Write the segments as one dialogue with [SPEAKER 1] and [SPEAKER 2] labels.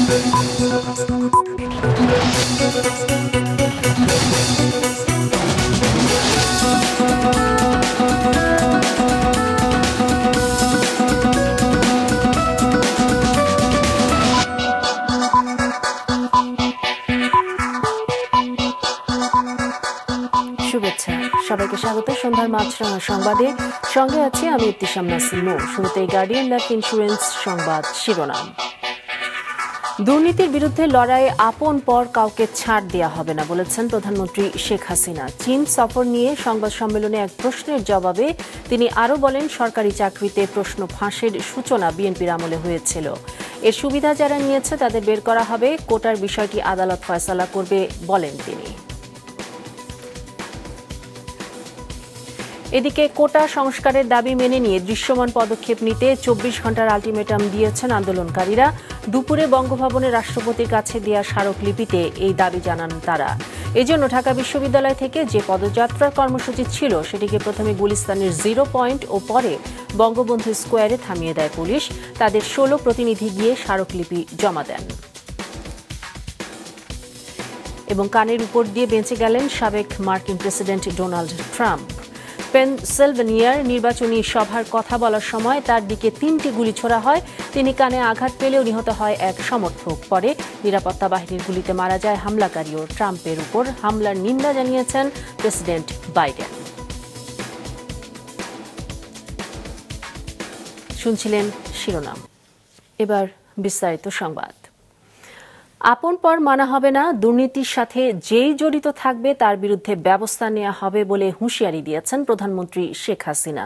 [SPEAKER 1] শুভেচ্ছা, সবাইকে স্বাগত সন্ধ্যার মাছরাঙা সংবাদে। সঙ্গে আছি আমি ইবতিসাম নাসিম নূর। শুরুতেই গার্ডিয়ান লাইফ ইন্স্যুরেন্স সংবাদ শিরোনাম। দুর্নীতির বিরুদ্ধে লড়াইয়ে আপন পর কাউকে ছাড় দেওয়া হবে না বলেছেন প্রধানমন্ত্রী শেখ হাসিনা। চীন সফর নিয়ে সংবাদ সম্মেলনে এক প্রশ্নের জবাবে তিনি আরও বলেন, সরকারি চাকরিতে প্রশ্ন ফাঁসের সূচনা বিএনপির আমলে হয়েছিল। এর সুবিধা যারা নিয়েছে তাদের বের করা হবে। কোটার বিষয়টি আদালত ফয়সালা করবে বলেন তিনি। এদিকে কোটা সংস্কারের দাবি মেনে নিয়ে দৃশ্যমান পদক্ষেপ নিতে 24 ঘন্টার আলটিমেটাম দিয়েছেন আন্দোলনকারীরা। দুপুরে বঙ্গভবনে রাষ্ট্রপতির কাছে দেওয়া স্মারকলিপিতে এই দাবি জানান তারা। এজন্য ঢাকা বিশ্ববিদ্যালয় থেকে যে পদযাত্রার কর্মসূচি ছিল সেটিকে প্রথমে গুলিস্তানের 0 পয়েন্ট ও পরে বঙ্গবন্ধু স্কোয়ারে থামিয়ে দেয় পুলিশ। তাদের 16 প্রতিনিধি গিয়ে স্মারকলিপি জমা দেন এবং কানের উপর দিয়ে বেঁচে গেলেন সাবেক মার্কিন প্রেসিডেন্ট ডোনাল্ড ট্রাম্প। পেনসিলভেনিয়ার নির্বাচনী সভার কথা বলার সময় তার দিকে 3টি গুলি ছোড়া হয়। তিনি কানে আঘাত পেলেও নিহত হয় এক সমর্থক। পরে নিরাপত্তা বাহিনীর গুলিতে মারা যায় হামলাকারীও। ট্রাম্পের উপর হামলার নিন্দা জানিয়েছেন প্রেসিডেন্ট বাইডেন। শুনছিলেন শিরোনাম, এবার বিস্তারিত সংবাদ। আপন পর মানা হবে না, দুর্নীতির সাথে যেই জড়িত থাকবে তার বিরুদ্ধে ব্যবস্থা নেওয়া হবে বলে হুঁশিয়ারি দিয়েছেন প্রধানমন্ত্রী শেখ হাসিনা।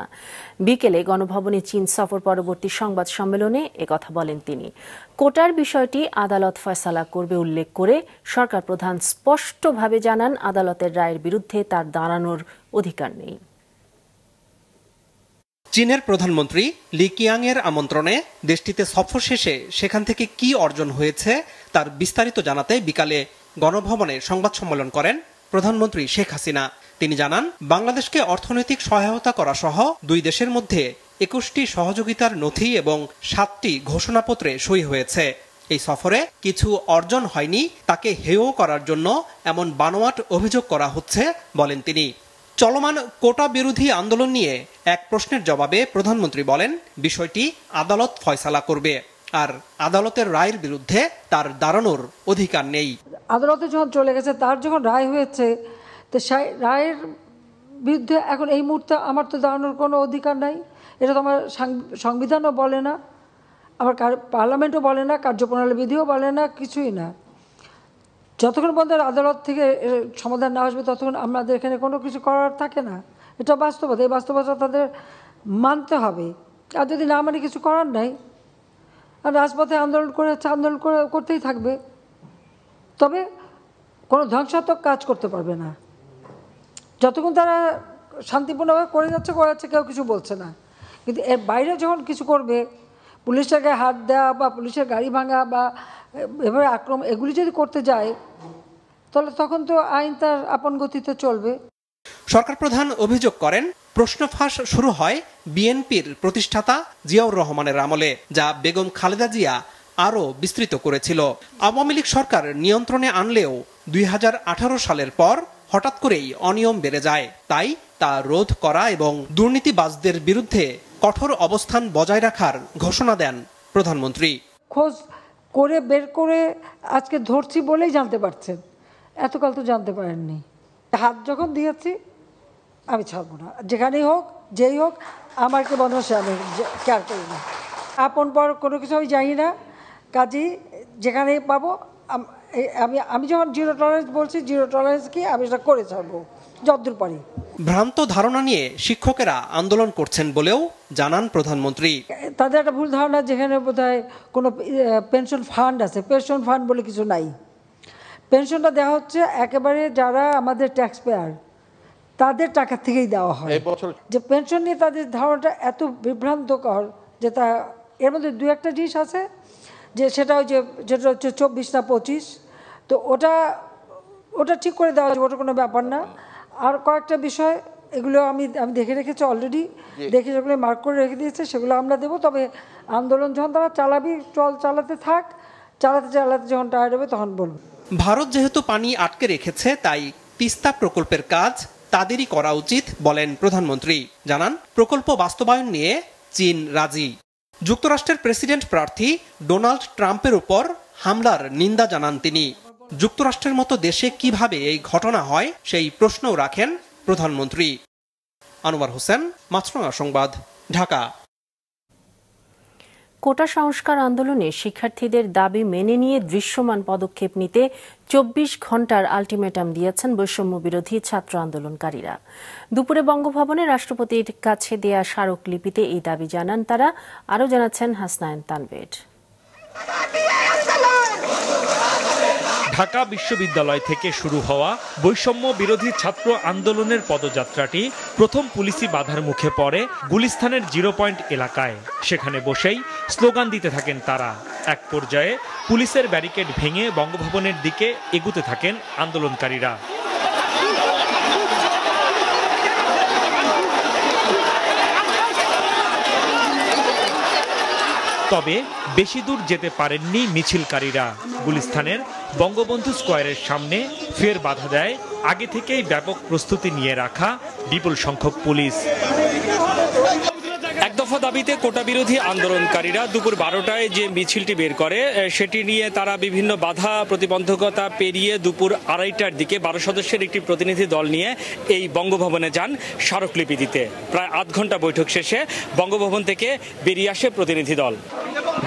[SPEAKER 1] বিকেলে গণভবনে চীন সফর পরবর্তী সংবাদ সম্মেলনে একথা বলেন তিনি। কোটার বিষয়টি আদালত ফয়সালা করবে উল্লেখ করে সরকার প্রধান স্পষ্টভাবে জানান, আদালতের রায়ের বিরুদ্ধে তার দাঁড়ানোর অধিকার নেই।
[SPEAKER 2] চীনের প্রধানমন্ত্রী লি কিয়াংয়ের আমন্ত্রণে দেশটিতে সফর শেষে সেখান থেকে কি অর্জন হয়েছে তার বিস্তারিত জানাতে বিকালে গণভবনে সংবাদ সম্মেলন করেন প্রধানমন্ত্রী শেখ হাসিনা। তিনি জানান, বাংলাদেশকে অর্থনৈতিক সহায়তা করা সহ দুই দেশের মধ্যে 21টি সহযোগিতার নথি এবং 7টি ঘোষণাপত্রে সই হয়েছে। এই সফরে কিছু অর্জন হয়নি, তাকে হেয় করার জন্য এমন বানোয়াট অভিযোগ করা হচ্ছে বলেন তিনি। চলমান কোটা বিরোধী আন্দোলন নিয়ে এক প্রশ্নের জবাবে প্রধানমন্ত্রী বলেন, বিষয়টি আদালত ফয়সালা করবে, আর আদালতের রায়ের বিরুদ্ধে তার দাঁড়ানোর অধিকার নেই।
[SPEAKER 3] আদালতে যখন চলে গেছে, তার যখন রায় হয়েছে, তো সেই রায়ের বিরুদ্ধে এখন এই মুহূর্তে আমার তো দাঁড়ানোর কোনো অধিকার নাই। এটা তো আমার সংবিধানও বলে না, আমার পার্লামেন্টও বলে না, কার্যপ্রণালী বিধিও বলে না, কিছুই না। যতক্ষণ পর্যন্ত আদালত থেকে সমাধান না আসবে ততক্ষণ আমাদের এখানে কোনো কিছু করার থাকে না। এটা বাস্তবতা, এই বাস্তবতা তাদের মানতে হবে। আর যদি না মানে কিছু করার নাই, আর রাজপথে আন্দোলন করে আন্দোলন করতেই থাকবে, তবে কোনো ধ্বংসাত্মক কাজ করতে পারবে না। যতক্ষণ তারা শান্তিপূর্ণভাবে করে যাচ্ছে কেউ কিছু বলছে না। কিন্তু এর বাইরে যখন কিছু করবে, পুলিশের গায়ে হাত দেওয়া বা পুলিশের গাড়ি ভাঙা বা এভাবে আক্রমণ, এগুলি যদি করতে যায় তাহলে তখন তো আইন তার আপন গতিতে চলবে।
[SPEAKER 2] সরকার প্রধান অভিযোগ করেন, প্রশ্ন ফাঁস শুরু হয় বিএনপির প্রতিষ্ঠাতা জিয়াউর রহমানের আমলে, যা বেগম খালেদা জিয়া আরও বিস্তৃত করেছিল। আওয়ামী লীগ সরকার নিয়ন্ত্রণে আনলেও 2018 সালের পর হঠাৎ করেই অনিয়ম বেড়ে যায়। তাই তা রোধ করা এবং দুর্নীতিবাজদের বিরুদ্ধে কঠোর অবস্থান বজায় রাখার ঘোষণা দেন প্রধানমন্ত্রী।
[SPEAKER 3] খোঁজ করে বের করে আজকে ধরছি বলেই জানতে পারছেন, এতকাল তো জানতে পারেননি। হাত যখন দিয়েছি আমি ছাড়বো না, যেখানেই হোক যেই হোক, আমার কে বদমাশে আমি কেয়ার করি না। আপন পর কোনো কিছু আমি জানি না, কাজেই যেখানেই পাবো আমি যখন জিরো টলারেন্স বলছি, জিরো টলারেন্স কি আমি সেটা করে ছাড়বো যতদূর পারি।
[SPEAKER 2] ভ্রান্ত ধারণা নিয়ে শিক্ষকেরা আন্দোলন করছেন বলেও জানান প্রধানমন্ত্রী।
[SPEAKER 3] তাদের একটা ভুল ধারণা, যেখানে বোধহয় কোনো পেনশন ফান্ড আছে, পেনশন ফান্ড বলে কিছু নাই। পেনশনটা দেওয়া হচ্ছে একেবারে যারা আমাদের ট্যাক্স পেয়ার, তাদের টাকা থেকেই দেওয়া হয়। যে পেনশন নিয়ে তাদের ধারণাটা এত বিভ্রান্তকর যে তা এর মধ্যে 2-1টা জিনিস আছে, যে সেটা যেটা হচ্ছে 24 না 25, তো ওটা ঠিক করে দেওয়া যাবে, ওটা কোনো ব্যাপার না। আর কয়েকটা বিষয়, এগুলো আমি দেখে রেখেছি অলরেডি, দেখে যেগুলো মার্ক করে রেখে দিয়েছে সেগুলো আমরা দেবো। তবে আন্দোলন যখন তারা চালাতে থাক, চালাতে চালাতে যখন টায়ার্ড হবে তখন বলবো।
[SPEAKER 2] ভারত যেহেতু পানি আটকে রেখেছে, তাই তিস্তা প্রকল্পের কাজ তাদেরই করা উচিত বলেন প্রধানমন্ত্রী। জানান, প্রকল্প বাস্তবায়ন নিয়ে চীন রাজি। যুক্তরাষ্ট্রের প্রেসিডেন্ট প্রার্থী ডোনাল্ড ট্রাম্পের উপর হামলার নিন্দা জানান তিনি। যুক্তরাষ্ট্রের মতো দেশে কিভাবে এই ঘটনা হয় সেই প্রশ্নও রাখেন প্রধানমন্ত্রী। আনোয়ার হোসেন, মাছরাঙা সংবাদ, ঢাকা।
[SPEAKER 1] কোটা সংস্কার আন্দোলনে শিক্ষার্থীদের দাবি মেনে নিয়ে দৃশ্যমান পদক্ষেপ নিতে 24 ঘণ্টার আলটিমেটাম দিয়েছেন বৈষম্য বিরোধী ছাত্র আন্দোলনকারীরা। দুপুরে বঙ্গভবনে রাষ্ট্রপতির কাছে দেয়া স্মারকলিপিতে এই দাবি জানান তারা। আরও জানাচ্ছেন হাসনাইন তানভীর।
[SPEAKER 4] ঢাকা বিশ্ববিদ্যালয় থেকে শুরু হওয়া বৈষম্য বিরোধী ছাত্র আন্দোলনের পদযাত্রাটি প্রথম পুলিশি বাধার মুখে পড়ে গুলিস্তানের 0 পয়েন্ট এলাকায়। সেখানে বসেই স্লোগান দিতে থাকেন তারা। এক পর্যায়ে পুলিশের ব্যারিকেড ভেঙে বঙ্গভবনের দিকে এগুতে থাকেন আন্দোলনকারীরা। তবে বেশি দূর যেতে পারেননি মিছিলকারীরা। গুলিস্তানের বঙ্গবন্ধু স্কয়ারের সামনে ফের বাধা দেয় আগে থেকেই ব্যাপক প্রস্তুতি নিয়ে রাখা বিপুল সংখ্যক পুলিশ।
[SPEAKER 5] এক দফা দাবিতে কোটা বিরোধী আন্দোলনকারীরা দুপুর 12টায় যে মিছিলটি বের করে সেটি নিয়ে তারা বিভিন্ন বাধা প্রতিবন্ধকতা পেরিয়ে দুপুর 2:30টার দিকে 12 সদস্যের একটি প্রতিনিধি দল নিয়ে এই বঙ্গভবনে যান স্মারকলিপি দিতে। প্রায় আধ ঘন্টা বৈঠক শেষে বঙ্গভবন থেকে বেরিয়ে আসে প্রতিনিধি দল।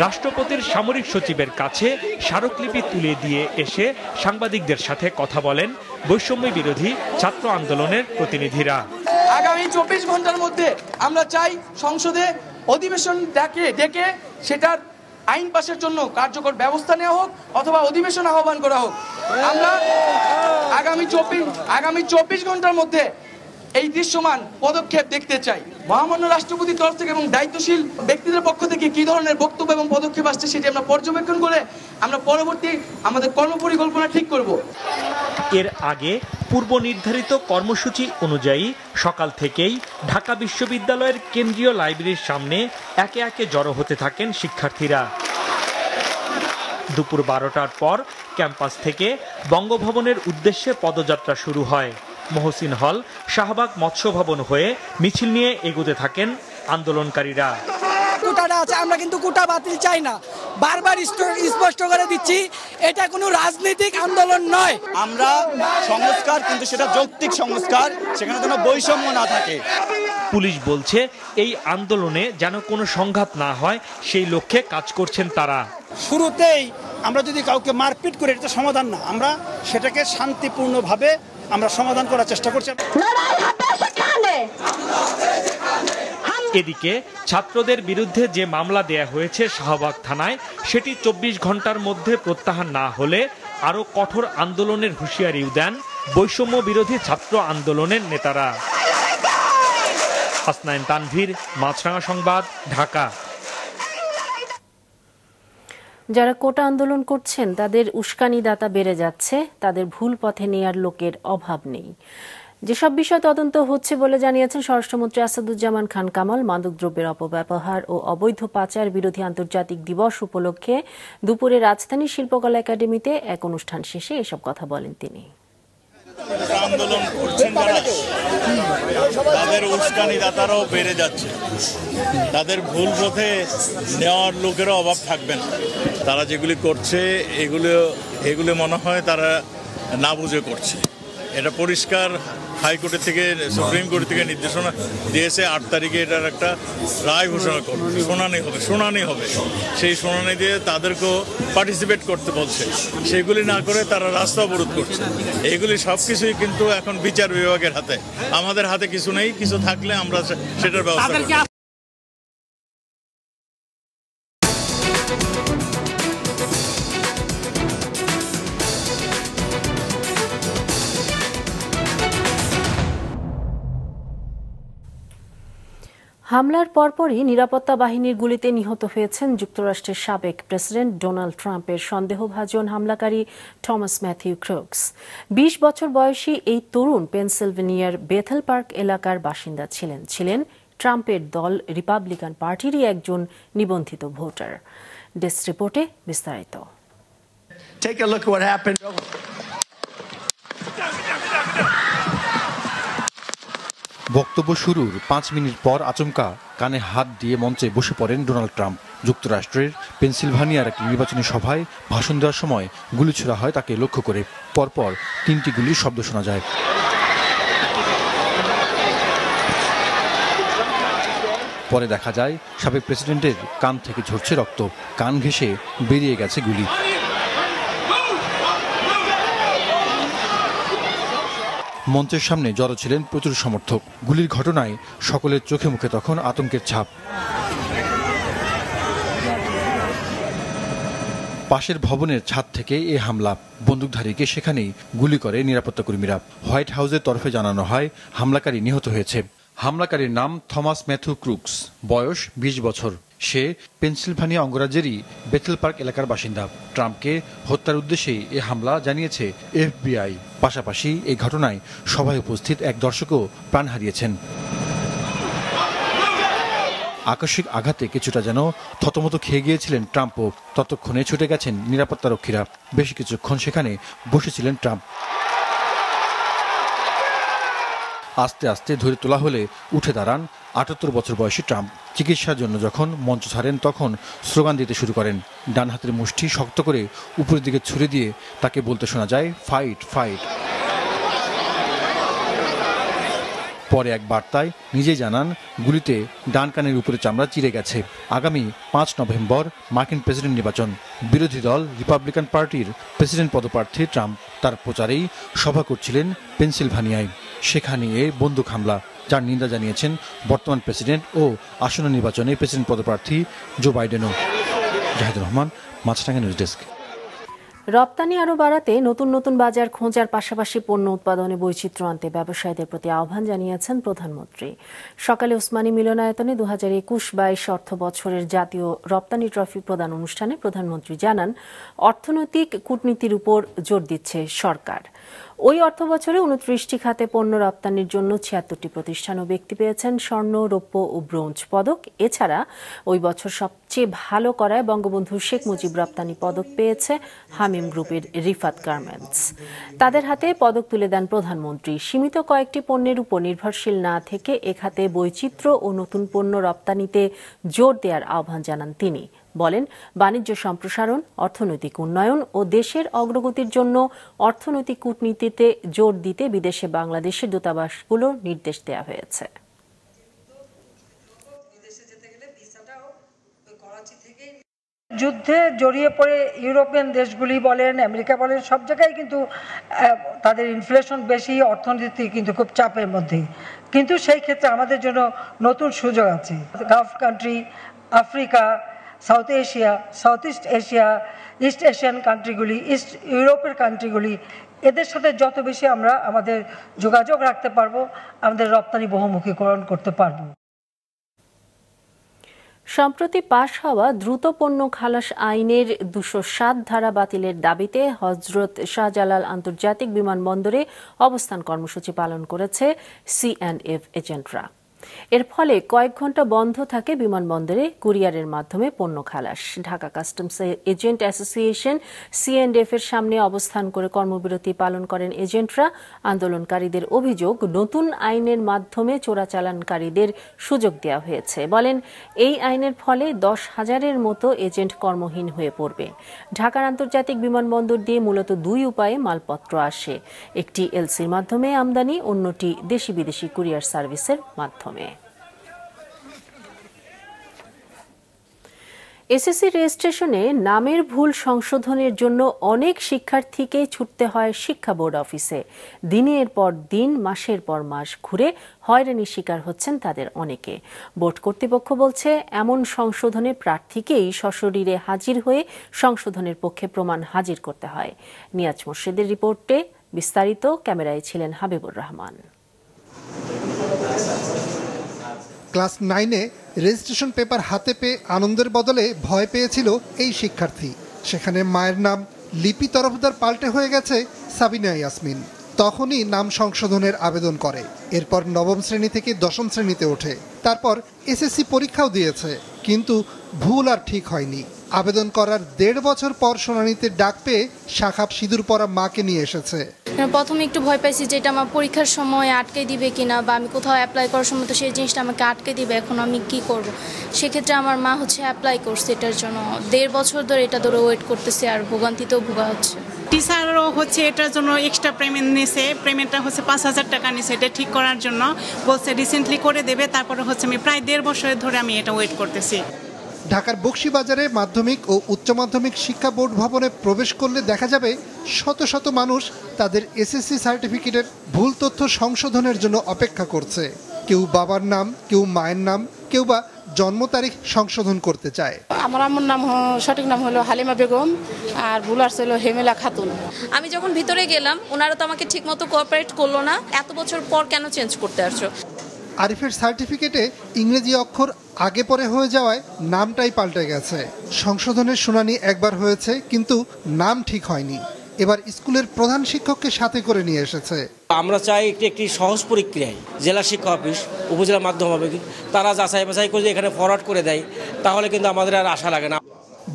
[SPEAKER 4] রাষ্ট্রপতির সামরিক সচিবের কাছে স্মারকলিপি তুলে দিয়ে এসে সাংবাদিকদের সাথে কথা বলেন বৈষম্য বিরোধী ছাত্র আন্দোলনের প্রতিনিধিরা।
[SPEAKER 6] আগামী 24 ঘন্টার মধ্যে আমরা চাই সংসদে অধিবেশন ডেকে সেটার আইন পাশের জন্য কার্যকর ব্যবস্থা নেওয়া হোক অথবা অধিবেশন আহ্বান করা হোক। আমরা আগামী 24 ঘন্টার মধ্যে এই দৃশ্যমান পদক্ষেপ দেখতে চাই। মহামান্য রাষ্ট্রপতির তরফ থেকে এবং দায়িত্বশীল ব্যক্তিদের পক্ষ থেকে কি ধরনের বক্তব্য এবং পদক্ষেপ আসছে সেটি আমরা পর্যবেক্ষণ করে আমরা পরবর্তী আমাদের কর্মপরিকল্পনা ঠিক করব।
[SPEAKER 4] এর আগে পূর্ব নির্ধারিত কর্মসূচি অনুযায়ী সকাল থেকেই ঢাকা বিশ্ববিদ্যালয়ের কেন্দ্রীয় লাইব্রেরির সামনে একে একে জড়ো হতে থাকেন শিক্ষার্থীরা। দুপুর 12টার পর ক্যাম্পাস থেকে বঙ্গভবনের উদ্দেশ্যে পদযাত্রা শুরু হয়। মহসিন হল, শাহবাগ মৎস্য ভবন হয়ে মিছিল নিয়ে এগোতে থাকেন আন্দোলনকারীরা।
[SPEAKER 7] কোটাটা আছে, আমরা কিন্তু কোটা বাতিল চাই না, বারবার স্পষ্ট করে দিচ্ছি এটা কোনো রাজনৈতিক আন্দোলন নয়।
[SPEAKER 8] আমরা সংস্কার, কিন্তু সেটা যৌক্তিক সংস্কার, সেখানে কোনো বৈষম্য না থাকে।
[SPEAKER 4] পুলিশ বলছে এই আন্দোলনে যেন কোনো সংঘাত না হয় সেই লক্ষ্যে কাজ করছেন তারা।
[SPEAKER 8] শুরুতেই আমরা যদি কাউকে মারপিট করি এটা সমাধান না, আমরা সেটাকে শান্তিপূর্ণভাবে আমরা সমাধান করার চেষ্টা করছি।
[SPEAKER 4] এদিকে ছাত্রদের বিরুদ্ধে যে মামলা দেয়া হয়েছে শাহবাগ থানায়, সেটি 24 ঘন্টার মধ্যে প্রত্যাহার না হলে আরও কঠোর আন্দোলনের হুঁশিয়ারিও দেন বৈষম্য বিরোধী ছাত্র আন্দোলনের নেতারা। হাসনাইন তানভীর, মাছরাঙা সংবাদ, ঢাকা।
[SPEAKER 1] যারা কোটা আন্দোলন করছেন তাদের উস্কানিদাতা বেড়ে যাচ্ছে, তাদের ভুল পথে নেয়ার লোকের অভাব নেই। যেসব বিষয় তদন্ত হচ্ছে বলে জানিয়েছেন স্বরাষ্ট্রমন্ত্রী আসাদুজ্জামান খান কামাল। মাদকদ্রব্যের অপব্যবহার ও অবৈধ পাচার বিরোধী আন্তর্জাতিক দিবস উপলক্ষে দুপুরে রাজধানী শিল্পকলা একাডেমিতে এক অনুষ্ঠান শেষে এসব কথা বলেন তিনি।
[SPEAKER 9] আন্দোলন করছেন যারা, তাদের উস্কানিদাতারাও বেড়ে যাচ্ছে, তাদের ভুল পথে নেওয়ার লোকেরও অভাব থাকবে না। তারা যেগুলি করছে এগুলো মনে হয় তারা না বুঝে করছে। এটা পরিষ্কার হাইকোর্টের থেকে, সুপ্রিম কোর্ট থেকে নির্দেশনা দিয়েছে 8 তারিখে এটার একটা রায় ঘোষণা করবে, শুনানি হবে। সেই শুনানি দিয়ে তাদেরকেও পার্টিসিপেট করতে বলছে, সেগুলি না করে তারা রাস্তা অবরোধ করছে। এইগুলি সব কিছুই কিন্তু এখন বিচার বিভাগের হাতে, আমাদের হাতে কিছু নেই। কিছু থাকলে আমরা সেটার ব্যবস্থা করব।
[SPEAKER 1] হামলার পরপরই নিরাপত্তা বাহিনীর গুলিতে নিহত হয়েছেন যুক্তরাষ্ট্রের সাবেক প্রেসিডেন্ট ডোনাল্ড ট্রাম্পের সন্দেহভাজন হামলাকারী টমাস ম্যাথিউ ক্রুকস। 20 বছর বয়সী এই তরুণ পেনসিলভেনিয়ার বেথেল পার্ক এলাকার বাসিন্দা ছিলেন ট্রাম্পের দল রিপাবলিকান পার্টিরই একজন নিবন্ধিত ভোটার। ডেস্ক রিপোর্টে বিস্তারিত।
[SPEAKER 10] Take a look at what happened.
[SPEAKER 11] বক্তব্য শুরুর 5 মিনিট পর আচমকা কানে হাত দিয়ে মঞ্চে বসে পড়েন ডোনাল্ড ট্রাম্প। যুক্তরাষ্ট্রের পেনসিলভানিয়ার একটি নির্বাচনী সভায় ভাষণ দেওয়ার সময় গুলি ছোড়া হয় তাকে লক্ষ্য করে। পরপর 3টি গুলির শব্দ শোনা যায়। পরে দেখা যায় সাবেক প্রেসিডেন্টের কান থেকে ঝরছে রক্ত, কান ঘেঁষে বেরিয়ে গেছে গুলি। মঞ্চের সামনে জড়ো ছিলেন প্রচুর সমর্থক। গুলির ঘটনায় সকলের চোখে মুখে তখন আতঙ্কের ছাপ। পাশের ভবনের ছাদ থেকে এ হামলা, বন্দুকধারীকে সেখানেই গুলি করে নিরাপত্তা কর্মীরা। হোয়াইট হাউসের তরফে জানানো হয় হামলাকারী নিহত হয়েছে। হামলাকারীর নাম থমাস ম্যাথু ক্রুকস, বয়স 20 বছর। সে পেনসিলভানিয়া অঙ্গরাজ্যেরই বেথেল পার্ক এলাকার বাসিন্দা। ট্রাম্পকে হত্যার উদ্দেশ্যেই এ হামলা জানিয়েছে FBI। পাশাপাশি এই ঘটনায় সভায় উপস্থিত এক দর্শকও প্রাণ হারিয়েছেন। আকস্মিক আঘাতে কিছুটা যেন থতমত খেয়ে গিয়েছিলেন ট্রাম্পও। ততক্ষণে ছুটে গেছেন নিরাপত্তারক্ষীরা। বেশ কিছুক্ষণ সেখানে বসেছিলেন ট্রাম্প। আস্তে আস্তে ধরে তোলা হলে উঠে দাঁড়ান 78 বছর বয়সী ট্রাম্প। চিকিৎসার জন্য যখন মঞ্চ ছাড়েন তখন স্লোগান দিতে শুরু করেন। ডান হাতের মুষ্টি শক্ত করে উপরের দিকে ছুড়ে দিয়ে তাকে বলতে শোনা যায়, ফাইট ফাইট। পরে এক বার্তায় নিজেই জানান গুলিতে ডান কানের উপরে চামড়া চিরে গেছে। আগামী 5 নভেম্বর মার্কিন প্রেসিডেন্ট নির্বাচন। বিরোধী দল রিপাবলিকান পার্টির প্রেসিডেন্ট পদপ্রার্থী ট্রাম্প তার প্রচারেই সভা করছিলেন পেনসিলভানিয়ায়। সেখানে বন্দুক হামলা, যার নিন্দা জানিয়েছেন বর্তমান প্রেসিডেন্ট ও আসন্ন নির্বাচনে প্রেসিডেন্ট পদপ্রার্থী জো বাইডেনও। জাহিদুর রহমান, মাছরাঙা নিউজ ডেস্ক।
[SPEAKER 1] রপ্তানি আরও বাড়াতে নতুন নতুন বাজার খোঁজার পাশাপাশি পণ্য উৎপাদনে বৈচিত্র্য আনতে ব্যবসায়ীদের প্রতি আহ্বান জানিয়েছেন প্রধানমন্ত্রী। সকালে ওসমানী মিলনায়তনে 2021-22 অর্থ বছরের জাতীয় রপ্তানি ট্রফি প্রদান অনুষ্ঠানে প্রধানমন্ত্রী জানান, অর্থনৈতিক কূটনীতির উপর জোর দিচ্ছে সরকার। ওই অর্থ বছরে 29টি খাতে পণ্য রপ্তানির জন্য 76টি প্রতিষ্ঠান ও ব্যক্তি পেয়েছেন স্বর্ণ, রৌপ্য ও ব্রোঞ্জ পদক। এছাড়া ওই বছর সবচেয়ে ভালো করায় বঙ্গবন্ধু শেখ মুজিব রপ্তানি পদক পেয়েছে হামিম গ্রুপের রিফাত গার্মেন্টস। তাদের হাতে পদক তুলে দেন প্রধানমন্ত্রী। সীমিত কয়েকটি পণ্যের উপর নির্ভরশীল না থেকে এ খাতে বৈচিত্র্য ও নতুন পণ্য রপ্তানিতে জোর দেওয়ার আহ্বান জানান তিনি। বলেন, বাণিজ্য সম্প্রসারণ, অর্থনৈতিক উন্নয়ন ও দেশের অগ্রগতির জন্য অর্থনৈতিক কূটনীতিতে জোর দিতে বিদেশে বাংলাদেশের দূতাবাসগুলো নির্দেশ দেওয়া হয়েছে।
[SPEAKER 3] যুদ্ধে জড়িয়ে পড়ে ইউরোপিয়ান দেশগুলি বলেন, আমেরিকা বলেন, সব জায়গায় কিন্তু তাদের ইনফ্লেশন বেশি, অর্থনীতি কিন্তু খুব চাপের মধ্যে। কিন্তু সেই ক্ষেত্রে আমাদের জন্য নতুন সুযোগ আছে। Gulf country, Africa, south Asia, south east Asia, east Asian কান্ট্রিগুলি, ইস্ট ইউরোপের কান্ট্রিগুলি, এদের সাথে যত বেশি আমরা আমাদের যোগাযোগ রাখতে পারবো, আমাদের রপ্তানি বহুমুখীকরণ করতে পারবো।
[SPEAKER 1] সম্প্রতি পাশ হওয়া দ্রুত পণ্য খালাস আইনের 207 ধারা বাতিলের দাবিতে হযরত শাহজালাল আন্তর্জাতিক বিমানবন্দরে অবস্থান কর্মসূচি পালন করেছে C&F এজেন্টরা। এর ফলে কয়েক ঘন্টা বন্ধ থাকে বিমানবন্দরে কুরিয়ারের মাধ্যমে পণ্য খালাস। Dhaka customs agent association C&F এর সামনে অবস্থান করে কর্মবিরতি পালন করেন এজেন্টরা। আন্দোলনকারীদের অভিযোগ, নতুন আইনের মাধ্যমে চোরাচালানকারীদের সুযোগ দেওয়া হয়েছে। বলেন, এই আইনের ফলে 10,000-এর মতো এজেন্ট কর্মহীন হয়ে পড়বে। ঢাকার আন্তর্জাতিক বিমানবন্দর দিয়ে মূলত 2 উপায়ে মালপত্র আসে, একটি LCর মাধ্যমে আমদানি, অন্যটি দেশি বিদেশি কুরিয়ার সার্ভিসের মাধ্যমে। এসএসসি রেজিস্ট্রেশনে নামের ভুল সংশোধনের জন্য অনেক শিক্ষার্থীকে ছুটতে হয় শিক্ষা বোর্ড অফিসে। দিনের পর দিন, মাসের পর মাস ঘুরে হয়রানির শিকার হচ্ছেন তাদের অনেকে। বোর্ড কর্তৃপক্ষ বলছে, এমন সংশোধনে প্রার্থীকেই সশরীরে হাজির হয়ে সংশোধনের পক্ষে প্রমাণ হাজির করতে হয়। নিয়াজ মোর্শেদের রিপোর্টে বিস্তারিত। ক্যামেরায় ছিলেন হাবিবুর রহমান।
[SPEAKER 12] ক্লাস 9-এ রেজিস্ট্রেশন পেপার হাতে পেয়ে আনন্দের বদলে ভয় পেয়েছিল এই শিক্ষার্থী। সেখানে মায়ের নাম লিপি তরফদার পাল্টে হয়ে গেছে সাবিনা ইয়াসমিন। তখনই নাম সংশোধনের আবেদন করে। এরপর 9ম শ্রেণী থেকে 10ম শ্রেণীতে ওঠে। তারপর এসএসসি পরীক্ষাও দিয়েছে, কিন্তু ভুল আর ঠিক হয়নি। আবেদন করার 1.5 বছর পর শুনানিতে ডাক পেয়ে শাখাব সিঁদুর পরা মাকে নিয়ে এসেছে।
[SPEAKER 10] প্রথমে একটু ভয় পাইছি যে এটা আমার পরীক্ষার সময় আটকে দিবে কিনা, বা আমি কোথাও অ্যাপ্লাই করার সময় তো সেই জিনিসটা আমাকে আটকে দিবে, এখন আমি কি করব। সেক্ষেত্রে আমার মা অ্যাপ্লাই করছে এটার জন্য, 1.5 বছর ধরে এটা ধরে ওয়েট করতেছে, আর ভোগান্তিতেও ভোগা হচ্ছে।
[SPEAKER 13] টিচারও এটার জন্য এক্সট্রা পেমেন্ট নিছে, পেমেন্টটা 5,000 টাকা নিছে এটা ঠিক করার জন্য, বলছে রিসেন্টলি করে দেবে। তারপরে আমি প্রায় 1.5 বছর ধরে আমি এটা ওয়েট করতেছি।
[SPEAKER 12] ঢাকার বকশীবাজারে মাধ্যমিক ও উচ্চ মাধ্যমিক শিক্ষা বোর্ড ভবনে প্রবেশ করলে দেখা যাবে শত শত মানুষ তাদের এসএসসি সার্টিফিকেটের ভুল তথ্য সংশোধনের জন্য অপেক্ষা করছে। কেউ বাবার নাম, কেউ মায়ের নাম, কেউ বা জন্ম তারিখ সংশোধন করতে চায়।
[SPEAKER 14] আমার আম্মুর নাম সঠিক নাম হলো হালিমা বেগম, আর ভুল আসছে হলো হেমেলা খাতুন।
[SPEAKER 10] আমি যখন ভিতরে গেলাম ওনারা তো আমাকে ঠিকমতো কোঅপারেট করলো না, এত বছর পর কেন চেঞ্জ করতে আসছো।
[SPEAKER 12] আরিফের সার্টিফিকেটে ইংরেজি অক্ষর আগে পরে হয়ে যাওয়ায় নামটাই পাল্টে গেছে। সংশোধনের শুনানি একবার হয়েছে, কিন্তু নাম ঠিক হয়নি। এবার স্কুলের প্রধান শিক্ষককে সাথে করে নিয়ে এসেছে।
[SPEAKER 15] আমরা চাই একটি সহজ প্রক্রিয়ায় জেলা শিক্ষা অফিস, উপজেলা মাধ্যম হবে, তারা যাচাই বাছাই করে এখানে ফরওয়ার্ড করে দেয়, তাহলে কিন্তু আমাদের আর আশা লাগে না।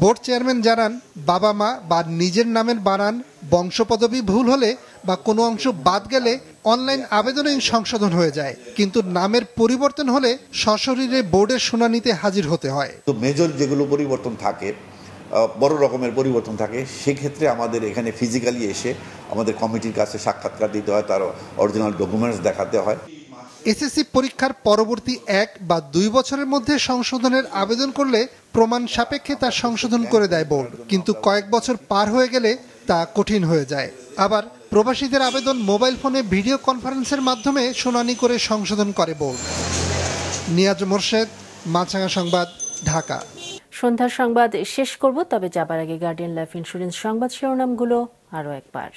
[SPEAKER 12] বোর্ড চেয়ারম্যান জানান, বাবা মা বা নিজের নামের বানান, বংশপদবী ভুল হলে বা কোনো অংশ বাদ গেলে অনলাইন আবেদনে সংশোধন হয়ে যায়, কিন্তু নামের পরিবর্তন হলে সশরীরে বোর্ডের শুনানিতে হাজির হতে হয়।
[SPEAKER 16] তো মেজর যেগুলো পরিবর্তন থাকে, বড় রকমের পরিবর্তন থাকে, সেক্ষেত্রে আমাদের এখানে ফিজিক্যালি এসে আমাদের কমিটির কাছে সাক্ষাৎকার দিতে হয়, তার অরিজিনাল ডকুমেন্টস দেখাতে হয়।
[SPEAKER 12] এসএসসি পরীক্ষার পরবর্তী 1 বা 2 বছরের মধ্যে সংশোধনের আবেদন করলে প্রমাণ সাপেক্ষে তা সংশোধন করে দেয় বোর্ড, কিন্তু কয়েক বছর পার হয়ে গেলে তা কঠিন হয়ে যায়। আবার প্রবাসীদের আবেদন মোবাইল ফোনে ভিডিও কনফারেন্সের মাধ্যমে শুনানি করে সংশোধন করে বোর্ড। নিয়াজ মোর্শেদ, মাছরাঙা সংবাদ, ঢাকা।
[SPEAKER 1] সন্ধ্যার সংবাদ শেষ করব, তবে যাবার আগে গার্ডিয়ান লাইফ ইন্স্যুরেন্স সংবাদ শিরোনামগুলো আরও একবার।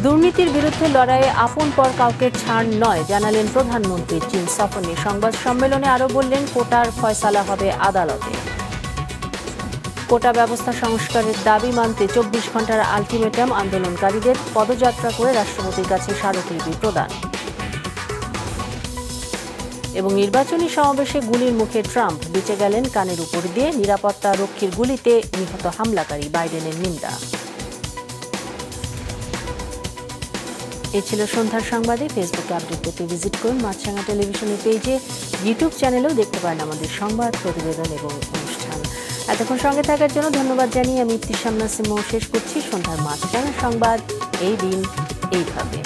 [SPEAKER 1] দুর্নীতির বিরুদ্ধে লড়াইয়ে আপন পর কাউকে ছাড় নয় জানালেন প্রধানমন্ত্রী। চীন সফর নিয়ে সংবাদ সম্মেলনে আরও বললেন, কোটার ফয়সালা হবে আদালতে। কোটা ব্যবস্থা সংস্কারের দাবি মানতে 24 ঘন্টার আলটিমেটাম আন্দোলনকারীদের, পদযাত্রা করে রাষ্ট্রপতির কাছে স্মারকলিপি প্রদান। এবং নির্বাচনী সমাবেশে গুলির মুখে ট্রাম্প, বেঁচে গেলেন কানের উপর দিয়ে, নিরাপত্তা রক্ষীর গুলিতে নিহত হামলাকারী, বাইডেনের নিন্দা। এ ছিল সন্ধ্যার সংবাদে। ফেসবুকে আপডেট পেতে ভিজিট করুন মাছরাঙা টেলিভিশনের পেজে, ইউটিউব চ্যানেলেও দেখতে পারেন আমাদের সংবাদ, প্রতিবেদন এবং অনুষ্ঠান। এতক্ষণ সঙ্গে থাকার জন্য ধন্যবাদ জানিয়ে আমি ইফতিসাম নাসিমও শেষ করছি সন্ধ্যার মাছরাঙা সংবাদ। এই দিন এইভাবে।